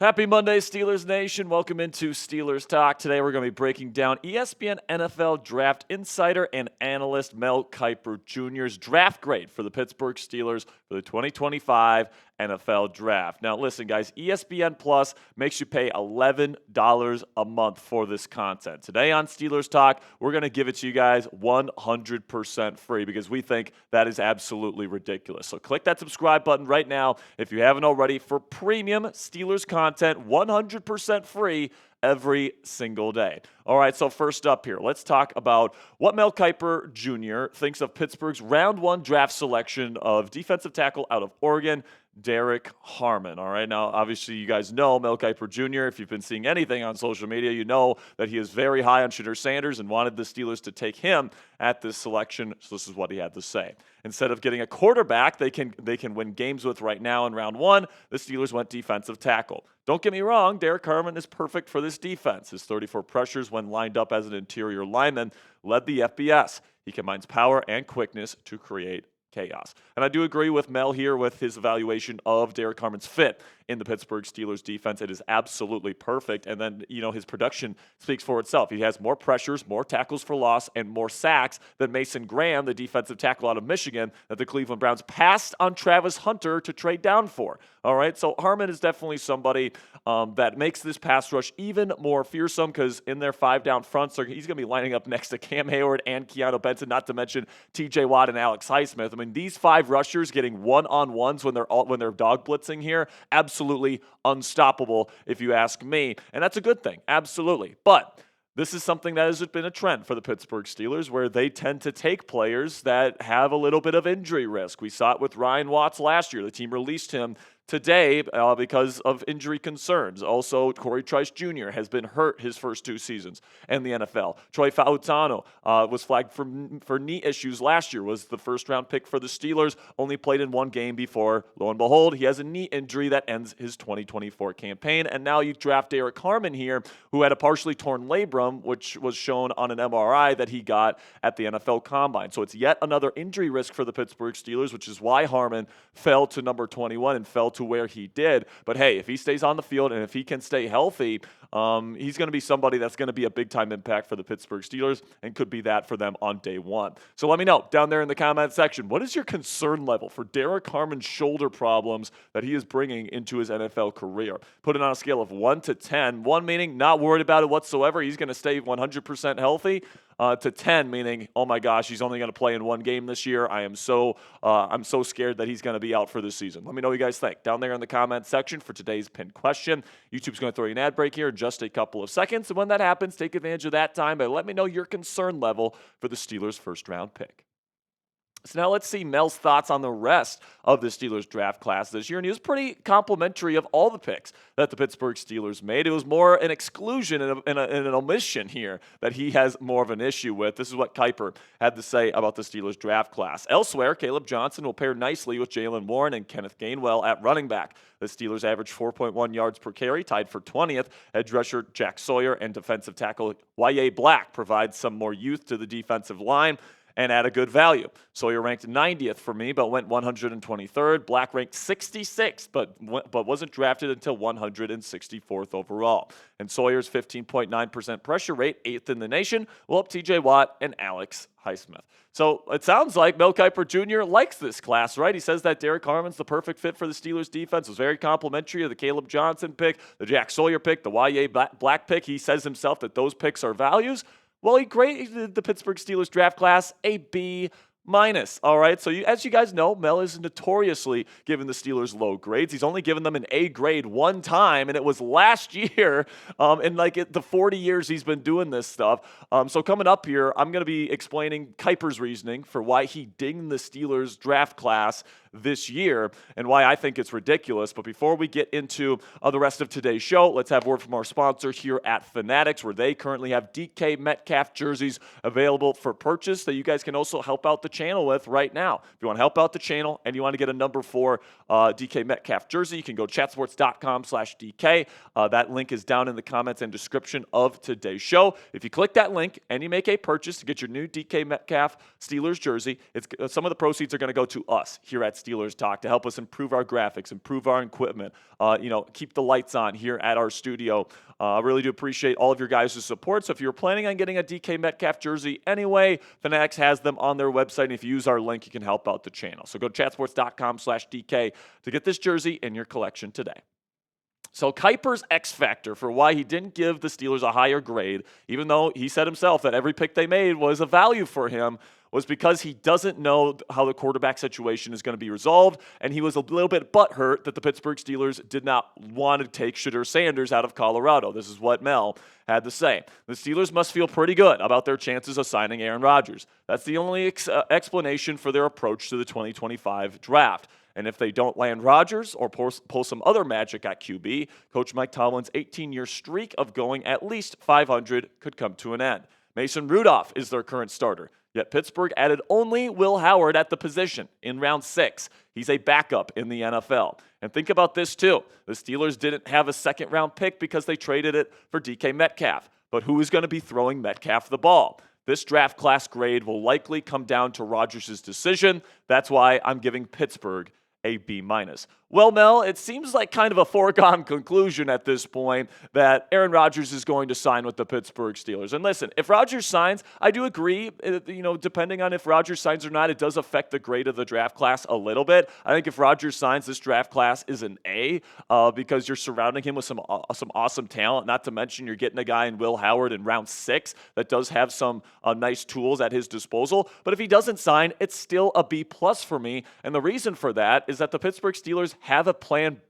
Happy Monday, Steelers Nation. Welcome into Steelers Talk. Today we're going to be breaking down ESPN NFL Draft Insider and Analyst Mel Kiper Jr.'s draft grade for the Pittsburgh Steelers for the 2025 NFL Draft. Now listen, guys, ESPN Plus makes you pay $11 a month for this content. Today on Steelers Talk, we're going to give it to you guys 100% free because we think that is absolutely ridiculous. So click that subscribe button right now if you haven't already for premium Steelers content, 100% free every single day. All right, so first up here, let's talk about what Mel Kiper Jr. thinks of Pittsburgh's round one draft selection of defensive tackle out of Oregon, Derrick Harmon. All right, now obviously you guys know Mel Kiper Jr. If you've been seeing anything on social media, you know that he is very high on Shedeur Sanders and wanted the Steelers to take him at this selection. So this is what he had to say. Instead of getting a quarterback they can win games with right now in round one, the Steelers went defensive tackle. Don't get me wrong, Derrick Harmon is perfect for this defense. His 34 pressures when lined up as an interior lineman led the FBS. He combines power and quickness to create chaos. And I do agree with Mel here with his evaluation of Derrick Harmon's fit in the Pittsburgh Steelers defense. It is absolutely perfect. And then, his production speaks for itself. He has more pressures, more tackles for loss, and more sacks than Mason Graham, the defensive tackle out of Michigan, that the Cleveland Browns passed on Travis Hunter to trade down for. All right, so Harmon is definitely somebody that makes this pass rush even more fearsome because in their 5-down fronts, he's going to be lining up next to Cam Hayward and Keanu Benson, not to mention T.J. Watt and Alex Highsmith. I mean, these 5 rushers getting one-on-ones when they're dog blitzing here, absolutely unstoppable if you ask me, and that's a good thing, absolutely. But this is something that has been a trend for the Pittsburgh Steelers where they tend to take players that have a little bit of injury risk. We saw it with Ryan Watts last year. The team released him today because of injury concerns. Also, Corey Trice Jr. has been hurt his first 2 seasons in the NFL. Troy Fautano was flagged for knee issues last year, was the first-round pick for the Steelers, only played in 1 game before, lo and behold, he has a knee injury that ends his 2024 campaign. And now you draft Derrick Harmon here, who had a partially torn labrum, which was shown on an MRI that he got at the NFL Combine. So it's yet another injury risk for the Pittsburgh Steelers, which is why Harmon fell to number 21 and fell to where he did. But hey, if he stays on the field and if he can stay healthy, he's going to be somebody that's going to be a big-time impact for the Pittsburgh Steelers and could be that for them on day one. So let me know down there in the comment section, what is your concern level for Derrick Harmon's shoulder problems that he is bringing into his NFL career? Put it on a scale of 1 to 10. 1 meaning not worried about it whatsoever. He's going to stay 100% healthy. To 10, meaning, oh my gosh, he's only going to play in 1 game this year. I'm so scared that he's going to be out for the season. Let me know what you guys think down there in the comment section for today's pinned question. YouTube's going to throw you an ad break here in just a couple of seconds. And when that happens, take advantage of that time by let me know your concern level for the Steelers' first-round pick. So now let's see Mel's thoughts on the rest of the Steelers draft class this year. And he was pretty complimentary of all the picks that the Pittsburgh Steelers made. It was more an exclusion and an omission here that he has more of an issue with. This is what Kiper had to say about the Steelers draft class. Elsewhere, Kaleb Johnson will pair nicely with Jaylen Warren and Kenneth Gainwell at running back. The Steelers averaged 4.1 yards per carry, tied for 20th. Edge rusher Jack Sawyer and defensive tackle Yahya Black provide some more youth to the defensive line and at a good value. Sawyer ranked 90th for me, but went 123rd. Black ranked 66th, but wasn't drafted until 164th overall. And Sawyer's 15.9% pressure rate, 8th in the nation, will up T.J. Watt and Alex Highsmith. So it sounds like Mel Kiper Jr. likes this class, right? He says that Derrick Harmon's the perfect fit for the Steelers defense. Was very complimentary of the Kaleb Johnson pick, the Jack Sawyer pick, the Yahya Black pick. He says himself that those picks are values. Well, he graded the Pittsburgh Steelers draft class a B-. All right, so as you guys know, Mel is notoriously giving the Steelers low grades. He's only given them an A grade 1 time, and it was last year in the 40 years he's been doing this stuff. So coming up here, I'm going to be explaining Kiper's reasoning for why he dinged the Steelers draft class this year and why I think it's ridiculous. But before we get into the rest of today's show, let's have word from our sponsor here at Fanatics, where they currently have DK Metcalf jerseys available for purchase that you guys can also help out the channel with right now. If you want to help out the channel and you want to get a number 4 DK Metcalf jersey, you can go chatsports.com/DK. That link is down in the comments and description of today's show. If you click that link and you make a purchase to get your new DK Metcalf Steelers jersey, some of the proceeds are going to go to us here at Steelers Talk to help us improve our graphics, improve our equipment, keep the lights on here at our studio. I really do appreciate all of your guys' support. So if you're planning on getting a DK Metcalf jersey anyway, Fanatics has them on their website. And if you use our link, you can help out the channel. So go to chatsports.com/DK to get this jersey in your collection today. So Kipers X Factor for why he didn't give the Steelers a higher grade, even though he said himself that every pick they made was a value for him, was because he doesn't know how the quarterback situation is going to be resolved, and he was a little bit butthurt that the Pittsburgh Steelers did not want to take Shedeur Sanders out of Colorado. This is what Mel had to say. The Steelers must feel pretty good about their chances of signing Aaron Rodgers. That's the only explanation for their approach to the 2025 draft. And if they don't land Rodgers or pull some other magic at QB, Coach Mike Tomlin's 18-year streak of going at least 500 could come to an end. Mason Rudolph is their current starter, yet Pittsburgh added only Will Howard at the position in round 6. He's a backup in the NFL. And think about this too. The Steelers didn't have a second-round pick because they traded it for DK Metcalf. But who is going to be throwing Metcalf the ball? This draft class grade will likely come down to Rodgers' decision. That's why I'm giving Pittsburgh a B-. Well, Mel, it seems like kind of a foregone conclusion at this point that Aaron Rodgers is going to sign with the Pittsburgh Steelers. And listen, if Rodgers signs, I do agree, depending on if Rodgers signs or not, it does affect the grade of the draft class a little bit. I think if Rodgers signs, this draft class is an A because you're surrounding him with some awesome talent, not to mention you're getting a guy in Will Howard in round 6 that does have some nice tools at his disposal. But if he doesn't sign, it's still a B+ for me. And the reason for that is that the Pittsburgh Steelers have a plan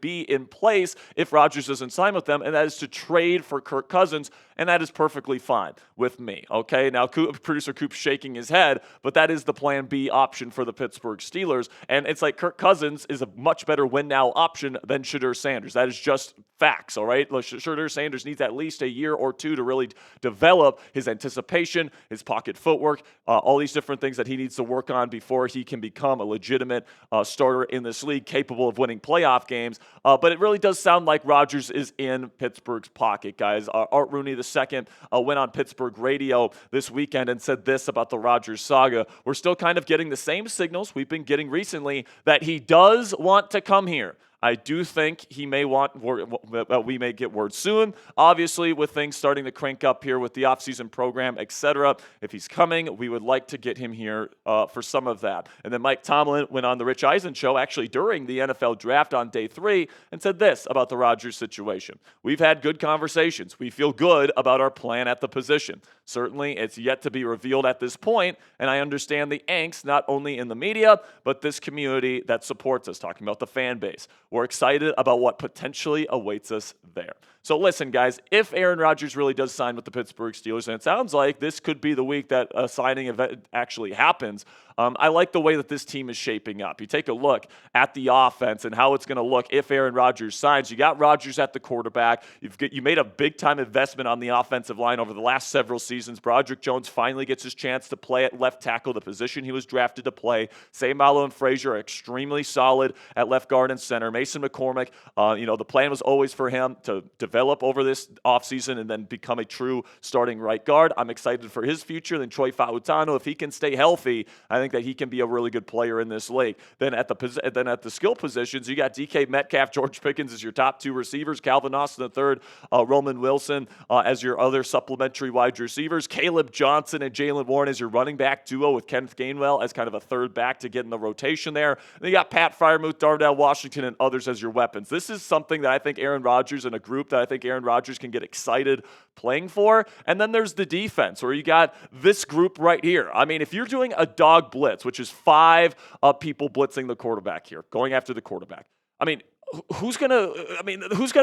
B in place if Rodgers doesn't sign with them, and that is to trade for Kirk Cousins, and that is perfectly fine with me, okay? Now, producer Coop's shaking his head, but that is the plan B option for the Pittsburgh Steelers, and it's like Kirk Cousins is a much better win-now option than Shedeur Sanders. That is just facts, all right? Shedeur Sanders needs at least a year or two to really develop his anticipation, his pocket footwork, all these different things that he needs to work on before he can become a legitimate starter in this league, capable of winning playoff games. But it really does sound like Rodgers is in Pittsburgh's pocket, guys. Art Rooney II went on Pittsburgh radio this weekend and said this about the Rodgers saga. We're still kind of getting the same signals we've been getting recently that he does want to come here. I do think he may we may get word soon. Obviously, with things starting to crank up here with the offseason program, etc. If he's coming, we would like to get him here for some of that. And then Mike Tomlin went on the Rich Eisen show, actually during the NFL draft on day 3, and said this about the Rodgers situation. We've had good conversations. We feel good about our plan at the position. Certainly, it's yet to be revealed at this point, and I understand the angst not only in the media, but this community that supports us, talking about the fan base. We're excited about what potentially awaits us there. So listen, guys, if Aaron Rodgers really does sign with the Pittsburgh Steelers, and it sounds like this could be the week that a signing event actually happens, I like the way that this team is shaping up. You take a look at the offense and how it's going to look if Aaron Rodgers signs. You got Rodgers at the quarterback. You made a big-time investment on the offensive line over the last several seasons. Broderick Jones finally gets his chance to play at left tackle, the position he was drafted to play. Seumalo and Frazier are extremely solid at left guard and center. Mason McCormick, the plan was always for him to develop over this offseason and then become a true starting right guard. I'm excited for his future. Then Troy Fautano, if he can stay healthy, I think that he can be a really good player in this league. Then at the skill positions, you got DK Metcalf, George Pickens as your top 2 receivers, Calvin Austin III, Roman Wilson as your other supplementary wide receivers, Kaleb Johnson and Jalen Warren as your running back duo with Kenneth Gainwell as kind of a third back to get in the rotation there. And then you got Pat Freiermuth, Darnell Washington, and others as your weapons. This is something that I think Aaron Rodgers and a group that I think Aaron Rodgers can get excited playing for. And then there's the defense where you got this group right here. I mean, if you're doing a dog blitz, which is 5 people blitzing the quarterback here, going after the quarterback, I mean, who's gonna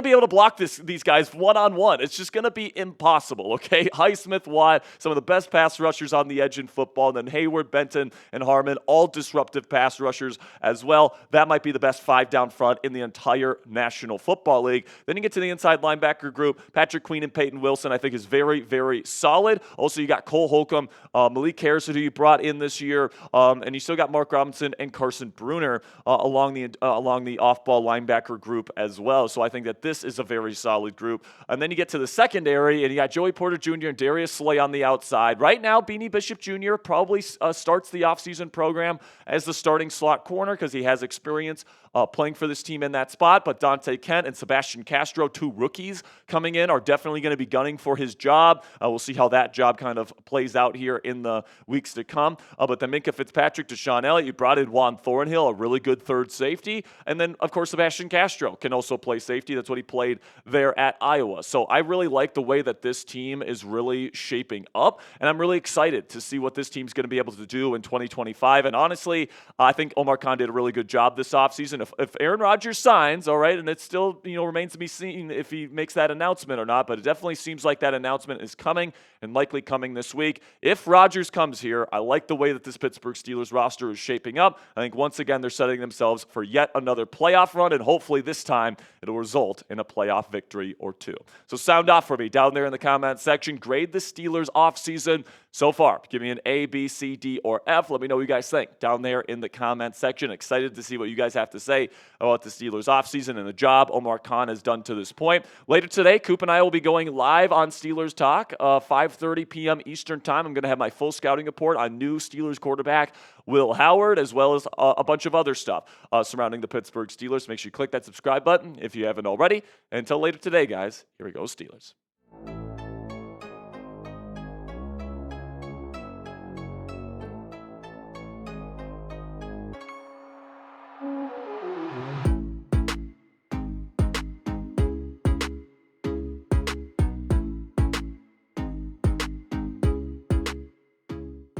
be able to block these guys one-on-one? It's just gonna be impossible, okay? Highsmith, Watt, some of the best pass rushers on the edge in football, and then Hayward, Benton, and Harmon, all disruptive pass rushers as well. That might be the best 5 down front in the entire National Football League. Then you get to the inside linebacker group. Patrick Queen and Peyton Wilson, I think, is very, very solid. Also, you got Cole Holcomb, Malik Harrison, who you brought in this year, and you still got Mark Robinson and Carson Bruener along the off-ball linebacker linebacker group as well. So I think that this is a very solid group. And then you get to the secondary, and you got Joey Porter Jr. and Darius Slay on the outside. Right now, Beanie Bishop Jr. probably starts the offseason program as the starting slot corner because he has experience playing for this team in that spot. But Donte Kent and Sebastian Castro, 2 rookies coming in, are definitely going to be gunning for his job. We'll see how that job kind of plays out here in the weeks to come. But then Minkah Fitzpatrick, Deshaun Elliott, you brought in Juan Thornhill, a really good third safety. And then, of course, Sebastian Castro can also play safety. That's what he played there at Iowa. So I really like the way that this team is really shaping up. And I'm really excited to see what this team's going to be able to do in 2025. And honestly, I think Omar Khan did a really good job this offseason. If Aaron Rodgers signs, all right, and it still remains to be seen if he makes that announcement or not, but it definitely seems like that announcement is coming and likely coming this week. If Rodgers comes here, I like the way that this Pittsburgh Steelers roster is shaping up. I think once again they're setting themselves for yet another playoff run, and hopefully this time it'll result in a playoff victory or 2. So sound off for me down there in the comment section. Grade the Steelers offseason so far. Give me an A, B, C, D, or F. Let me know what you guys think down there in the comment section. Excited to see what you guys have to say about the Steelers offseason and the job Omar Khan has done to this point. Later today, Coop and I will be going live on Steelers Talk, 5:30 p.m. Eastern Time. I'm going to have my full scouting report on new Steelers quarterback Will Howard, as well as a bunch of other stuff surrounding the Pittsburgh Steelers. Make sure you click that subscribe button if you haven't already. Until later today, guys, here we go, Steelers.